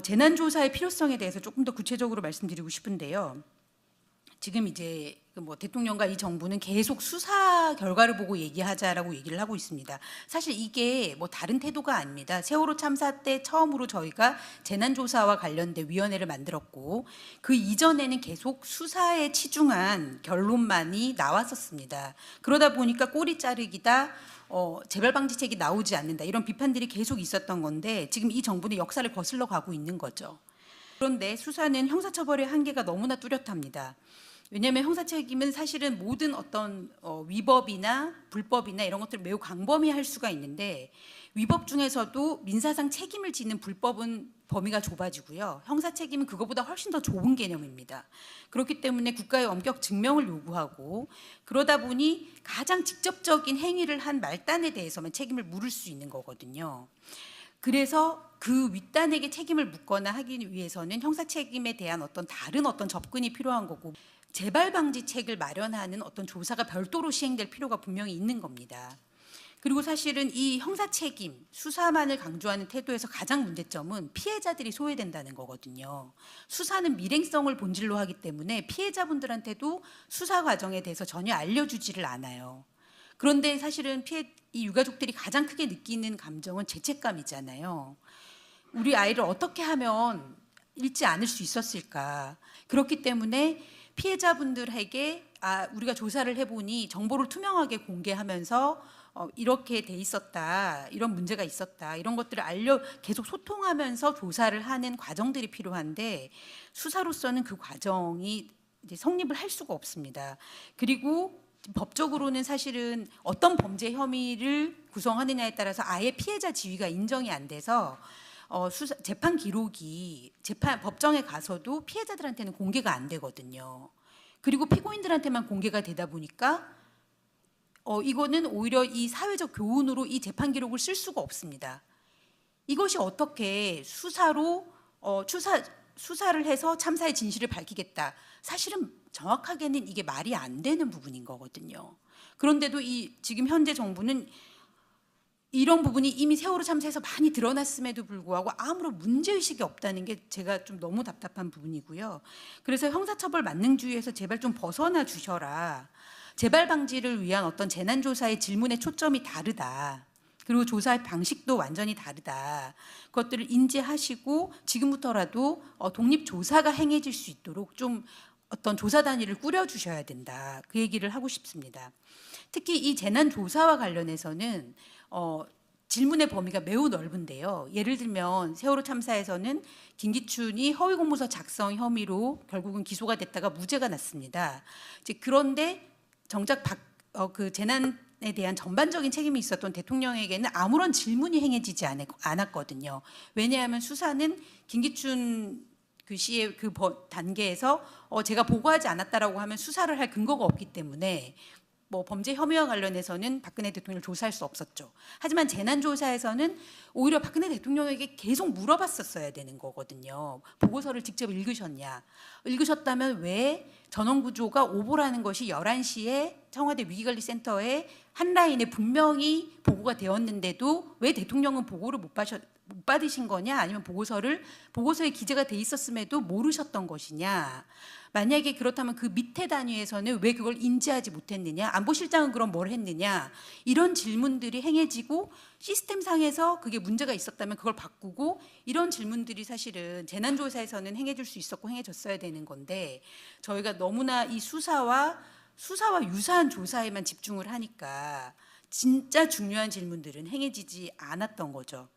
재난조사의 필요성에 대해서 조금 더 구체적으로 말씀드리고 싶은데요. 지금 이제 대통령과 이 정부는 계속 수사 결과를 보고 얘기하자라고 얘기를 하고 있습니다. 사실 이게 다른 태도가 아닙니다. 세월호 참사 때 처음으로 저희가 재난조사와 관련된 위원회를 만들었고 그 이전에는 계속 수사에 치중한 결론만이 나왔었습니다. 그러다 보니까 꼬리 자르기다, 재발 방지책이 나오지 않는다 이런 비판들이 계속 있었던 건데 지금 이 정부는 역사를 거슬러 가고 있는 거죠. 그런데 수사는 형사처벌의 한계가 너무나 뚜렷합니다. 왜냐하면 형사책임은 사실은 모든 어떤 위법이나 불법이나 이런 것들을 매우 광범위할 수가 있는데 위법 중에서도 민사상 책임을 지는 불법은 범위가 좁아지고요. 형사책임은 그것보다 훨씬 더 좁은 개념입니다. 그렇기 때문에 국가의 원격 증명을 요구하고 그러다 보니 가장 직접적인 행위를 한 말단에 대해서만 책임을 물을 수 있는 거거든요. 그래서 그 윗단에게 책임을 묻거나 하기 위해서는 형사책임에 대한 다른 접근이 필요한 거고 재발 방지책을 마련하는 조사가 별도로 시행될 필요가 분명히 있는 겁니다. 그리고 사실은 이 형사책임, 수사만을 강조하는 태도에서 가장 문제점은 피해자들이 소외된다는 거거든요. 수사는 밀행성을 본질로 하기 때문에 피해자분들한테도 수사 과정에 대해서 전혀 알려주지를 않아요. 그런데 사실은 이 유가족들이 가장 크게 느끼는 감정은 죄책감이잖아요. 우리 아이를 어떻게 하면 잃지 않을 수 있었을까. 그렇기 때문에 피해자분들에게 우리가 조사를 해보니 정보를 투명하게 공개하면서 이렇게 돼 있었다, 이런 문제가 있었다, 이런 것들을 계속 소통하면서 조사를 하는 과정들이 필요한데 수사로서는 그 과정이 이제 성립을 할 수가 없습니다. 그리고 법적으로는 사실은 어떤 범죄 혐의를 구성하느냐에 따라서 아예 피해자 지위가 인정이 안 돼서 재판 기록이 법정에 가서도 피해자들한테는 공개가 안 되거든요. 그리고 피고인들한테만 공개가 되다 보니까 이거는 오히려 이 사회적 교훈으로 이 재판 기록을 쓸 수가 없습니다. 이것이 어떻게 수사를 해서 참사의 진실을 밝히겠다. 사실은 정확하게는 이게 말이 안 되는 부분인 거거든요. 그런데도 지금 현재 정부는 이런 부분이 이미 세월호 참사에서 많이 드러났음에도 불구하고 아무런 문제의식이 없다는 게 제가 좀 너무 답답한 부분이고요. 그래서 형사처벌 만능주의에서 제발 좀 벗어나 주셔라. 재발 방지를 위한 재난조사의 질문의 초점이 다르다. 그리고 조사의 방식도 완전히 다르다. 그것들을 인지하시고 지금부터라도 독립조사가 행해질 수 있도록 좀 조사 단위를 꾸려주셔야 된다. 그 얘기를 하고 싶습니다. 특히 이 재난조사와 관련해서는 질문의 범위가 매우 넓은데요. 예를 들면 세월호 참사에서는 김기춘이 허위공문서 작성 혐의로 결국은 기소가 됐다가 무죄가 났습니다. 그런데 정작 그 재난에 대한 전반적인 책임이 있었던 대통령에게는 아무런 질문이 행해지지 않았거든요. 왜냐하면 수사는 김기춘 그 시의 그 단계에서 제가 보고하지 않았다라고 하면 수사를 할 근거가 없기 때문에 범죄 혐의와 관련해서는 박근혜 대통령을 조사할 수 없었죠. 하지만 재난조사에서는 오히려 박근혜 대통령에게 계속 물어봤었어야 되는 거거든요. 보고서를 직접 읽으셨냐. 읽으셨다면 왜 전원구조가 오보라는 것이 11시에 청와대 위기관리센터에 한 라인에 분명히 보고가 되었는데도 왜 대통령은 보고를 못 받으신 거냐, 아니면 보고서에 기재가 돼 있었음에도 모르셨던 것이냐. 만약에 그렇다면 그 밑에 단위에서는 왜 그걸 인지하지 못했느냐, 안보실장은 그럼 뭘 했느냐, 이런 질문들이 행해지고 시스템상에서 그게 문제가 있었다면 그걸 바꾸고, 이런 질문들이 사실은 재난조사에서는 행해질 수 있었고 행해졌어야 되는 건데 저희가 너무나 이 수사와 유사한 조사에만 집중을 하니까 진짜 중요한 질문들은 행해지지 않았던 거죠.